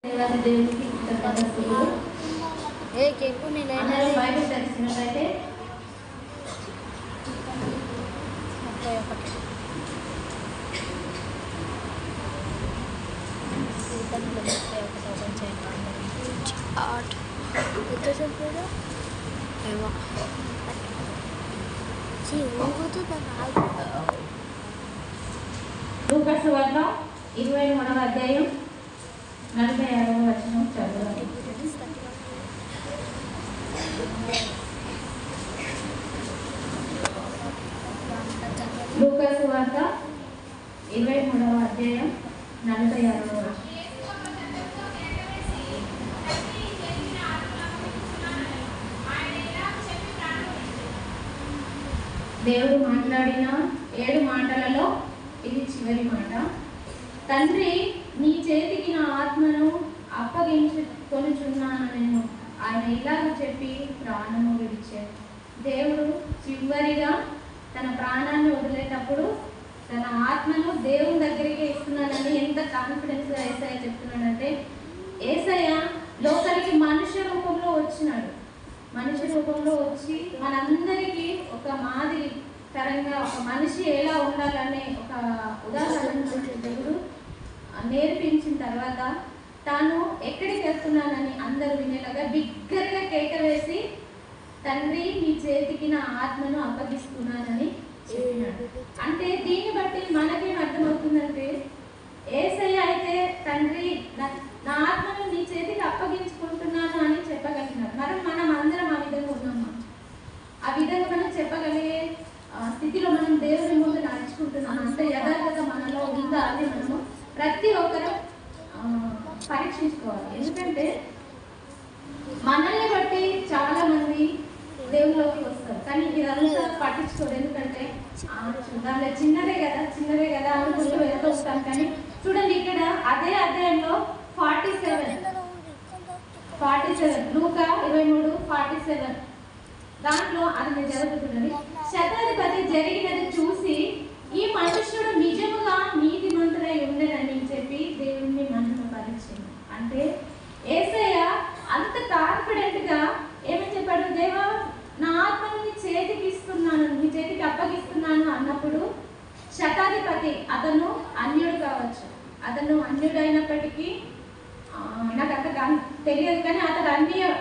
దేవునికి కృతజ్ఞతలు. అందరూ బైబిల్ తెరిచినట్లయితే లూకా సువార్త 23వ అధ్యాయం 46వ వచనం చదవాలి. లూకా సువార్త 23వ అధ్యాయం 46వ వచనం. దేవుడు మాట్లాడిన 7 మాటలలో ఇది చివరి మాట. తండ్రి, నీ చేతికి నా ఆత్మను అప్పగించుకొనుచున్నాను నేను. ఆయన ఇలాగ చెప్పి ప్రాణము విడిచాడు. దేవుడు చివరిగా తన ప్రాణాన్ని వదిలేటప్పుడు తన ఆత్మను దేవుని దగ్గరికి ఇస్తున్నానని ఎంత కాన్ఫిడెన్స్గా యేసయ్య చెప్తున్నాడంటే, యేసయ్య లోకానికి మనుష్య రూపంలో వచ్చినాడు. మనిషి రూపంలో వచ్చి మనందరికీ ఒక మాదిరి తరంగా ఒక మనిషి ఎలా ఉండాలనే ఒక ఉదాహరణ దేవుడు నేర్పించిన తర్వాత తాను ఎక్కడికి వెళ్తున్నానని అందరూ వినేలాగా బిగ్గరగా కేక వేసి, తండ్రి, నీ చేతికి నా ఆత్మను అప్పగిస్తున్నానని చెప్పినాడు. అంటే దీన్ని బట్టి మనకేం అర్థమవుతుందంటే, యేసయ్య అయితే తండ్రి నా ఆత్మను నీ చేతికి అప్పగించుకుంటున్నాను అని చెప్పగలిగినారు. మనం అందరం ఆ విధంగా ఉన్నామా? ఆ విధంగా మనం చెప్పగలిగే స్థితిలో మనం దేవుని ముందు నడుచుకుంటున్నాం అంటే యథార్థత మనలో ఉందా అని మనము ప్రతి ఒక్కరు పరీక్షించుకోవాలి. ఎందుకంటే మనల్ని బట్టి చాలా మంది దేవుళ్ళలోకి వస్తారు, కానీ ఇదంతా పట్టించుకోరు. ఎందుకంటే దాంట్లో చిన్నదే కదా అనుకుంటూ వెళ్తూ వస్తాం. కానీ చూడండి, ఇక్కడ అదే అధ్యాయంలో 47 లూకా 23:47 దాంట్లో అది నేను జరుగుతున్నది. శతాధిపతి జరిగినది చూసి, ఈ మనుష్యుడు నిజముగా నీతిమంతుడై ఉండనని చెప్పి దేవుణ్ణి మహిమపరిచింది. అంటే యేసయ్య అంత కాన్ఫిడెంట్గా ఏమని చెప్పాడు? దేవా, నా ఆత్మను నీ చేతికి ఇస్తున్నాను, నీ చేతికి అప్పగిస్తున్నాను అన్నప్పుడు శతాధిపతి అతను అన్యుడు కావచ్చు, అతను అన్యుడైనప్పటికీ నాకు అంత తెలియదు, కానీ అతను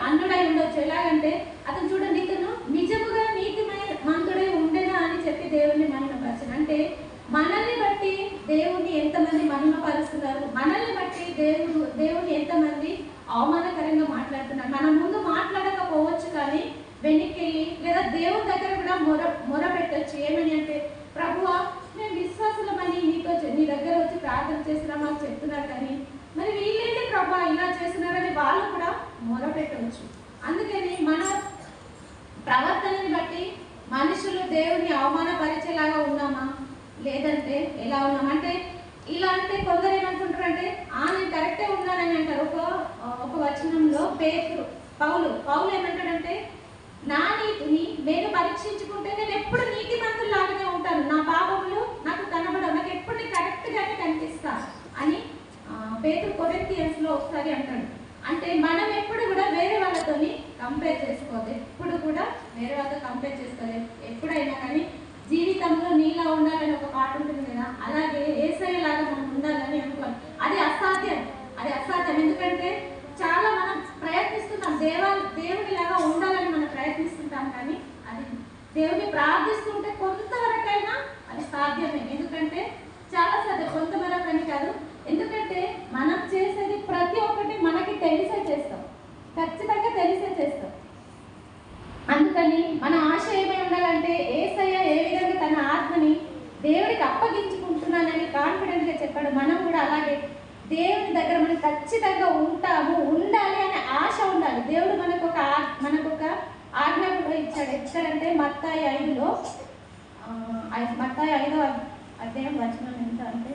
అన్యుడై ఉండొచ్చు. ఎలాగంటే అతను చూడండి, ఇతను నిజముగా నీతిమంతుడై ఉండేనా అని చెప్పి దేవుణ్ణి మహిమపరచను. అంటే మనల్ని బట్టి దేవుణ్ణి ఎంతమంది మహిమపరుస్తున్నారు, మనల్ని బట్టి దేవుని ఎంతమంది అవమానకరంగా మాట్లాడుతున్నారు. మన ముందు మాట్లాడకపోవచ్చు, కానీ వెనక్కి వెళ్ళి లేదా దేవుని దగ్గర కూడా మొర పెట్టచ్చు. ఏమని అంటే, ప్రభువా, మేము విశ్వాసులమని నీ దగ్గర వచ్చి ప్రార్థన చేసినా మాకు చెప్తున్నారు, కానీ మరి వీళ్ళేంటి ప్రభా ఇలా చేస్తున్నారని వాళ్ళు కూడా మొర పెట్టవచ్చు. అందుకని మన ప్రవర్తనని బట్టి మనుషులు దేవుని అవమానపరిచేలాగా ఉన్నామా, లేదంటే ఎలా ఉన్నామా? అంటే ఇలా అంటే కొందరు ఏమనుకుంటారంటే, నేను కరెక్టే ఉన్నానని అంటారు. ఒక వచనంలో పౌలు ఏమంటాడంటే, నా నీతిని నేను పరీక్షించుకుంటే నేను ఎప్పుడు నీతిమంతుల్లాగానే ఉంటాను, నా పాపములు నాకు కనబడవు, నాకు ఎప్పుడు కరెక్ట్గానే కనిపిస్తా అని కొరింథియన్స్లో ఒకసారి అంటాడు. అంటే మనం ఎప్పుడు కూడా వేరే వాళ్ళతో కంపేర్ చేసుకోవద్దు, ఎప్పుడు కూడా వేరే వాళ్ళతో కంపేర్ చేసుకోలేదు. ఎప్పుడైనా కానీ జీవితంలో నీలా ఉండాలని ఒక పాట ఉంటుంది కదా, అలాగే యేసయ్యలాగా మనం ఉండాలని అనుకోవాలి. అది అసాధ్యం. ఎందుకంటే చాలా మనం ప్రయత్నిస్తున్నాం, దేవుడిలాగా ఉండాలని మనం ప్రయత్నిస్తుంటాం, కానీ అది దేవుని ప్రార్థిస్తుంటే కొంతవరకైనా అది సాధ్యమే. ఎందుకంటే చాలా సాధ్యం, కొంతవరకు అని కాదు. ఎందుకంటే మనం చేసేది ప్రతి ఒక్కటి మనకి తెలిసే చేస్తాం, ఖచ్చితంగా తెలిసే చేస్తాం. అందుకని మన ఆశ ఏమై ఉండాలంటే, యేసయ్య ఏ విధంగా తన ఆత్మని దేవుడికి అప్పగించుకుంటున్నానని కాన్ఫిడెంట్గా చెప్పాడు. మనం కూడా అలాగే దేవుని దగ్గర మనం ఖచ్చితంగా ఉండాలి అనే ఆశ ఉండాలి. దేవుడు మనకు ఒక ఆజ్ఞ కూడా ఇచ్చాడు. ఎక్కడంటే మత్తాయి 5లో మత్తాయి 5వ అధ్యాయం వచనం ఎంత అంటే,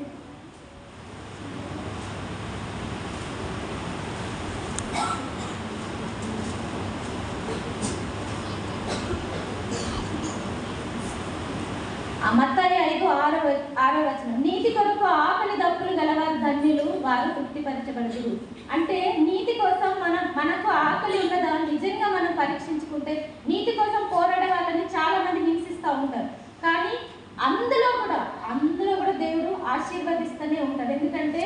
మత్తాయి 5:6 నీతి కొరకు ఆకలి దప్పులు గలవారు ధన్యులు, వారు తృప్తిపరచబడరు. అంటే చూసుకుంటే నీతి కోసం పోరాడే వాళ్ళని చాలా మంది హింసిస్తూ ఉంటారు. కానీ అందులో కూడా దేవుడు ఆశీర్వదిస్తూనే ఉంటాడు. ఎందుకంటే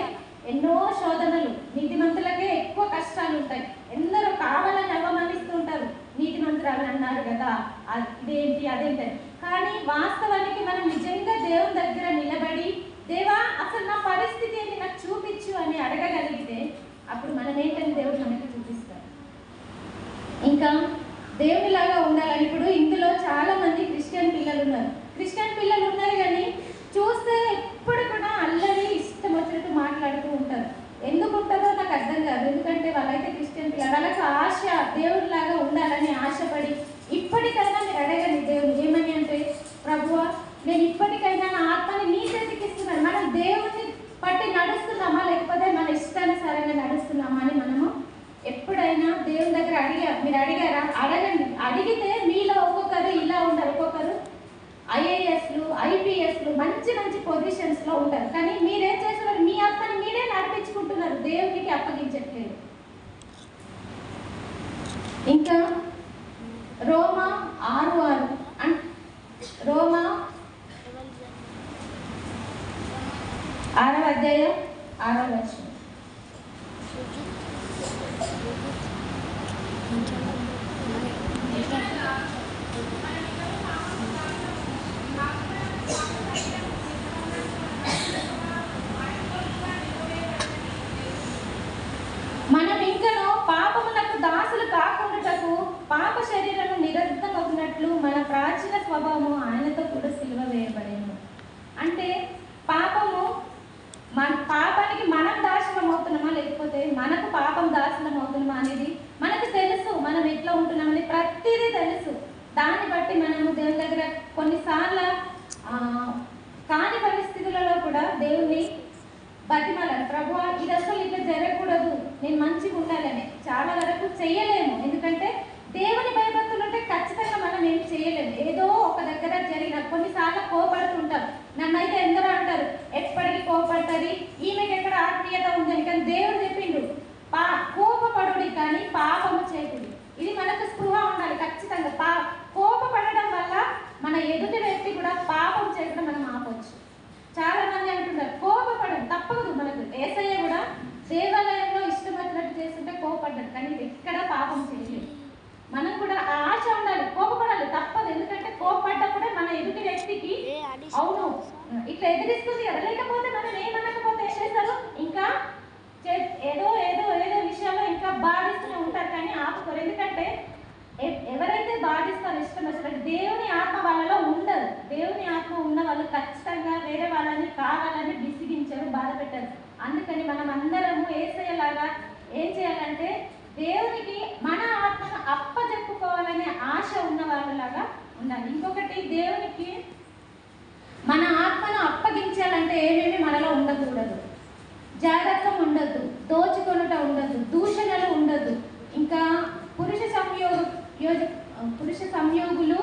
ఎన్నో శోధనలు, నీతిమంతులకే ఎక్కువ కష్టాలు ఉంటాయి. ఎందరో కావాలని అవమానిస్తూ ఉంటారు. నీతిమంతురాలు అన్నారు కదా, ఇదేంటి అదేంటి. కానీ వాస్తవానికి మనం నిజంగా దేవుని దగ్గర నిలబడి, దేవా అసలు నా పరిస్థితి ఏంటి నాకు చూపించు అని అడగగలిగితే అప్పుడు మనం ఏంటని దేవుడు మనకి చూపిస్తాడు. ఇంకా దేవునిలాగా ఉండాలని ఇప్పుడు ఇందులో చాలా మంది క్రిస్టియన్ పిల్లలు ఉన్నారు కానీ చూస్తే ఎప్పుడు కూడా అల్లరి ఇష్టం వచ్చినట్టు మాట్లాడుతూ ఉంటారు. ఎందుకు ఉంటుందో నాకు అర్థం కాదు. ఎందుకంటే వాళ్ళైతే క్రిస్టియన్ పిల్లలు, వాళ్ళకి ఆశ దేవుడిలాగా ఉండాలని ఆశపడి ఇప్పటికైనా మీరు అడగండి దేవుడు ఏమని అంటే, ప్రభువా నేను ఇప్పటికైనా నా ఆత్మని నీ చేతికి ఇస్తున్నాను. మనం దేవుడిని పట్టి నడుస్తున్నామా లేకపోతే మన ఇష్టానుసారంగా నడుస్తున్నామా అని మనము ఎప్పుడైనా దేవుని దగ్గర మీరు అడిగారా? అడగండి. అడిగితే మీలో ఒక్కొక్కరు ఇలా ఉంటారు, ఒక్కొక్కరు ఐఏఎస్లు ఐపీఎస్లు మంచి పొజిషన్స్లో ఉంటారు. కానీ మీరేం చేస్తున్నారు? మీ ఆత్మని మీరే నడిపించుకుంటున్నారు, దేవునికి అప్పగించట్లేదు. ఇంకా రోమా 6:6 రోమా 6వ అధ్యాయం 6వ వచనం. మనం ఇంకనో పాపములకు దాసులు కాకుండాటకు పాప శరీరము నిరర్ధమగునట్లు మన ప్రాచీన స్వభావము ఆయనతో కూడా సిలువ వేయబడేను. అంటే పాపానికి మనం దాసనం అవుతున్నామా లేకపోతే మనకు పాపం దాసనం అవుతున్నామా అనేది మనకు తెలుసు. మనం ఎట్లా ఉంటున్నామని ప్రతిదీ తెలుసు. దాన్ని బట్టి మనము దేవుని దగ్గర కొన్నిసార్లు కాని పరిస్థితులలో కూడా దేవుణ్ణి బతిమాలాలి. ప్రభువా ఇది అసలు ఇట్లా జరగకూడదు, నేను మంచిగా ఉండాలని. చాలా వరకు చెయ్యలేము, ఎందుకంటే దేవుని భయభక్తులు ఉంటే ఖచ్చితంగా మనం ఏం చేయలేము. ఏదో ఒక దగ్గర జరిగిన కొన్నిసార్లు కోపడుతుంటాం. నన్నైతే ఎందరో అంటారు ఎప్పటికీ కోపడుతుంది, ఈమెకి ఎక్కడ ఆత్మీయత ఉందని. కానీ దేవుడు చెప్పిండు కోపపడుడి కానీ పాపము చేయకూడదు. ఇది మనకు స్పృహ ఉండాలి ఖచ్చితంగా. కోపపడడం వల్ల మన ఎదుటి వ్యక్తి కూడా పాపం చేయకుండా మనం ఆపవచ్చు. చాలా మంది అంటున్నారు కోపపడడం తప్పదు. మనకు యేసయ్య కూడా దేవాలయంలో ఇష్టం వచ్చినట్టు చేస్తుంటే కోపడ్డాడు, కానీ ఎక్కడ పాపం చేయలేదు. మనం కూడా ఆశ ఉండాలి, కోపపడాలి తప్పదు. ఎందుకంటే కోపపడ్డప్పుడే మన ఎదుటి వ్యక్తికి అవును ఇట్లా ఎదిరిస్తుంది కదా, లేకపోతే మనం ఏమనకపోతే ఏం చేస్తారు, ఇంకా ఏదో ఏదో ఏదో విషయాల్లో ఇంకా బాధిస్తూనే ఉంటారు, కానీ ఆపుకోరు. ఎందుకంటే ఎవరైతే బాధిస్తారో ఇష్టం వచ్చినట్టు దేవుని ఆత్మ వాళ్ళలో ఉండదు. దేవుని ఆత్మ ఉన్న వాళ్ళు ఖచ్చితంగా వేరే వాళ్ళని కావాలని విసిగించరు, బాధ పెట్టారు. అందుకని మనం అందరము యేసయ్యలాగా ఏం చేయాలంటే దేవునికి మన ఆత్మను అప్పజెప్పుకోవాలనే ఆశ ఉన్న వాళ్ళలాగా ఉండాలి. ఇంకొకటి, దేవునికి మన ఆత్మను అప్పగించాలంటే ఏమేమి మనలో ఉండకూడదు. జాగ్రత్త ఉండద్దు, దోచుకొనుట ఉండద్దు, దూషణలు ఉండద్దు, ఇంకా పురుష సంయోగులు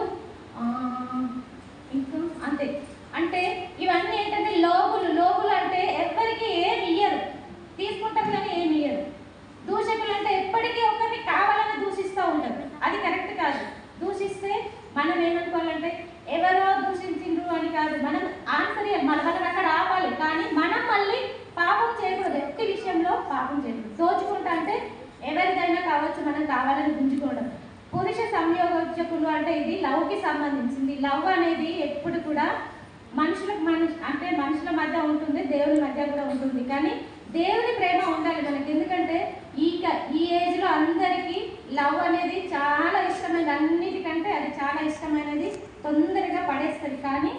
ఇంకా అంతే. అంటే ఇవన్నీ ఏంటంటే లోగులు అంటే ఎవరికి ఏమి ఇయ్యరు, తీసుకుంటాం కానీ ఏమి ఇయ్యరు. దూషకులు అంటే ఎప్పటికీ ఒకరిని కావాలని దూషిస్తూ ఉంటారు, అది కరెక్ట్ కాదు. దూషిస్తే మనం ఏమనుకోవాలంటే ఎవరో దూషించిండ్రు అని కాదు, మనం ఆన్సర్ మనం అక్కడ ఆపాలి. కానీ మనం మళ్ళీ పాపం చేయకూడదు, ఎట్టి విషయంలో పాపం చేయకూడదు. దోచుకుంటా అంటే ఎవరిదైనా కావచ్చు, మనం కావాలని గుంజుకోవడం. పురుష సంయోగకులు అంటే ఇది లవ్కి సంబంధించింది. లవ్ అనేది ఎప్పుడు కూడా మనుషుల మధ్య ఉంటుంది, దేవుని మధ్య కూడా ఉంటుంది. కానీ దేవుని ప్రేమ ఉండాలి మనకి. ఎందుకంటే ఈ ఏజ్లో అందరికీ లవ్ అనేది చాలా ఇష్టమైనది, అన్నిటికంటే అది చాలా ఇష్టమైనది, తొందరగా పడేస్తుంది. కానీ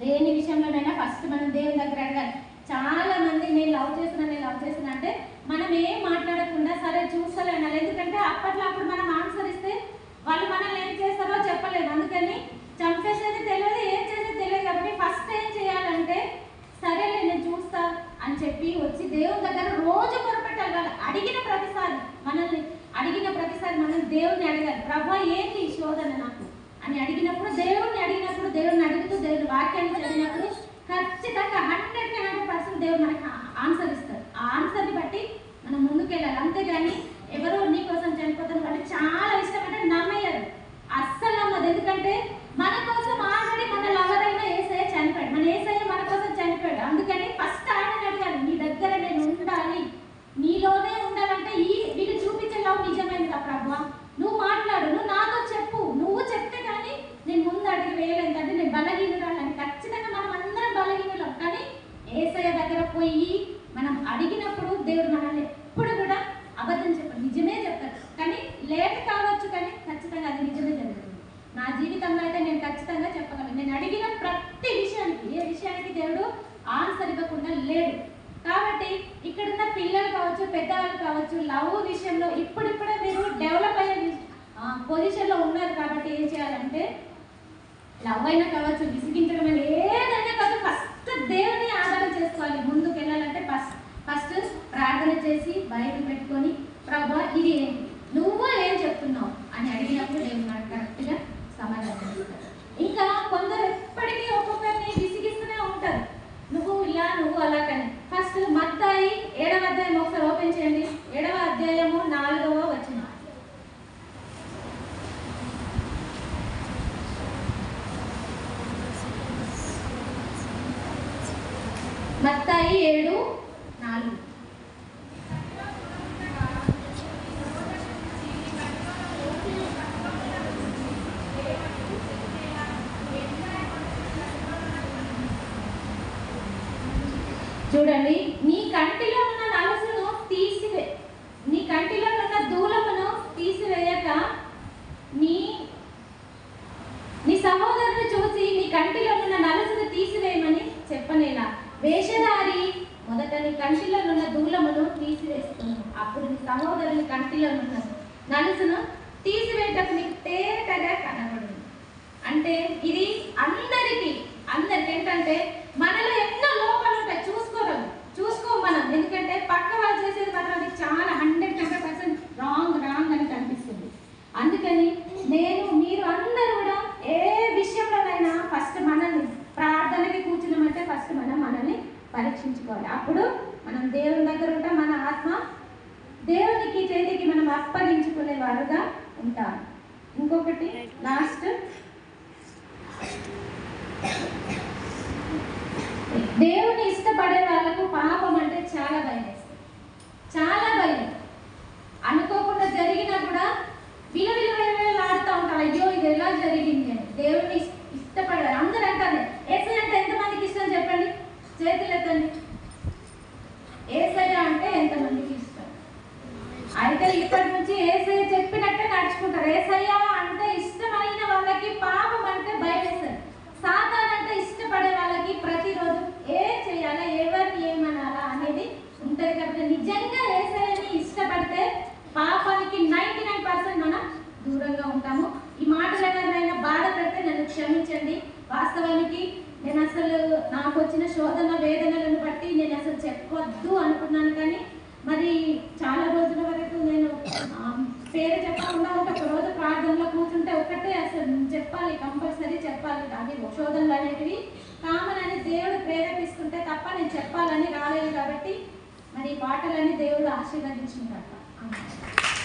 దేని విషయంలోనైనా ఫస్ట్ మనం దేవుని దగ్గర అడగాలి. చాలా మంది నేను లవ్ చేస్తున్నా అంటే మనం ఏం మాట్లాడకుండా సరే చూస్తలేను. ఎందుకంటే అప్పుడు మనం ఆన్సర్ ఇస్తే వాళ్ళు మనల్ని ఏం చేస్తారో చెప్పలేదు. అందుకని చంపేసేది తెలియదు, ఏం చేసేది తెలియదు. కాబట్టి ఫస్ట్ ఏం చేయాలంటే సరేలే నేను చూస్తా అని చెప్పి వచ్చి దేవుని దగ్గర రోజు మొరపెట్టాలి. వాళ్ళు మనల్ని అడిగిన ప్రతిసారి మనం దేవుని అడగాలి. ప్రభా ఏంటి ఈ శోధన నాకు అని అడిగినప్పుడు దేవుడిని అడుగుతూ దేవుని వాక్యాన్ని చదివినప్పుడు ఖచ్చితంగా 100% దేవుడు మనకి ఆన్సర్ ఇస్తారు. ఆ ఆన్సర్ని బట్టి మనం ముందుకెళ్ళాలి. అంతేగాని ఎవరో నీ కోసం చనిపోతారు వాళ్ళు చాలా ఇష్టం అంటే నమ్మయ్య జీవితంలో అయితే నేను ఖచ్చితంగా చెప్పగలను. నేను అడిగిన ప్రతి విషయానికి, ఏ విషయానికి దేవుడు ఆన్సర్ ఇవ్వకుండా లేడు. కాబట్టి ఇక్కడున్న పిల్లలు కావచ్చు, పెద్దవాళ్ళు కావచ్చు, లవ్ విషయంలో ఇప్పుడిప్పుడే మీరు డెవలప్ అయ్యే పొజిషన్లో ఉన్నారు. కాబట్టి ఏం చేయాలంటే లవ్ అయినా కావచ్చు, విసిగించడం అయినా ఏదైనా కాదు, ఫస్ట్ దేవుని ఆధారం చేసుకోవాలి. ముందుకు వెళ్ళాలంటే ఫస్ట్ ప్రార్థన చేసి బైబిల్ పెట్టుకొని, ప్రభా ఇది ఏంటి, నువ్వు ఏం చెప్తున్నావు అని అడిగినప్పుడు దేవుడు నాకు కరెక్ట్గా సమాధానం ఇస్తారు. ఇంకా కొందరు ఎప్పటికీ ఒక్కొక్కరిని విసిగిస్తూనే ఉంటారు, నువ్వు ఇలా నువ్వు అలా కానీ. ఫస్ట్ మత్తయి 7వ అధ్యాయం ఒకసారి ఓపెన్ చేయండి. 7వ అధ్యాయము 4వ వచనం. మత్తయి 7:4. చూడండి, నీ కంటిలో ఉన్న నలుసును నీ కంటిలో ఉన్న దూలమును తీసివేయక నీ సహోదరుని చూసి నీ కంటిలో ఉన్న నలుసును తీసివేయమని చెప్పనేలా. వేషధారి మొదట నీ కంటిలో ఉన్న దూలమును తీసివేస్తున్నాను, అప్పుడు నీ సహోదరుని కంటిలో ఉన్న నలుసును తీసివేయటకు నీకు తేటగా కనబడును. అంటే ఇది అందరికీ ఏంటంటే మనలో ఎన్నో లోపాలు ఉంటాయి, చూసుకో మనం. ఎందుకంటే పక్క వాళ్ళు చేసేది మాత్రం అది చాలా 100% రాంగ్ అని కనిపిస్తుంది. అందుకని మీరు అందరూ కూడా ఏ విషయంలోనైనా ఫస్ట్ మనల్ని ప్రార్థనకి కూర్చున్నామంటే ఫస్ట్ మనల్ని పరీక్షించుకోవాలి. అప్పుడు మనం దేవుని దగ్గర ఉంటాం, మన ఆత్మ దేవునికి చేతికి మనం అప్పగించుకునే వారుగా ఉంటాం. ఇంకొకటి లాస్ట్, దేవుని ఇష్టపడే వాళ్ళకు పాపం అంటే చాలా భయం వేస్తుంది, చాలా భయం. అనుకోకుండా జరిగినా కూడా విలువలాడుతూ ఉంటారు, అయ్యో ఇది ఎలా జరిగింది అని. దేవుని ఇష్టపడారు. అందరూ అంటారు ఏసై అంటే ఎంతమందికి ఇష్టం చెప్పండి, చేతులు ఎత్తండి. ఏసై అంటే ఎంతమందికి ఇష్టం? అయితే ఇప్పటి నుంచి ఏసై చెప్పినట్టే నడుచుకుంటారు. ఏసయ్య అంటే ఇష్టమైన వాళ్ళకి పాపం అంటే భయం వేస్తారు. సాతాన్ అంటే ఇష్టపడే వాళ్ళకి ప్రతిరోజు ఏం చేయాలా, ఎవరిని ఏమనాలా అనేది ఉంటుంది. కాబట్టి నిజంగా ఏసయ్యని ఇష్టపడితే పాపానికి 99% మనం దూరంగా ఉంటాము. ఈ మాటలు ఎవరినైనా బాధ పెడితే నన్ను క్షమించండి. వాస్తవానికి నేను అసలు నాకు వచ్చిన శోధన వేదనలను బట్టి నేను అసలు చెప్పొద్దు అనుకున్నాను. కానీ మరి చాలా రోజుల వరకు నేను పేరు చెప్పకుండా ఒక రోజు ప్రార్థనలో కూర్చుంటే ఒకటే అసలు చెప్పాలి, కంపల్సరీ చెప్పాలి. అవి శోధనలు అనేటివి కామన్ అని దేవుడు ప్రేరేపిస్తుంటే తప్ప నేను చెప్పాలని రాలేదు. కాబట్టి మరి ఈ పాటలని దేవుడు ఆశీర్వదించుకున్నాడు.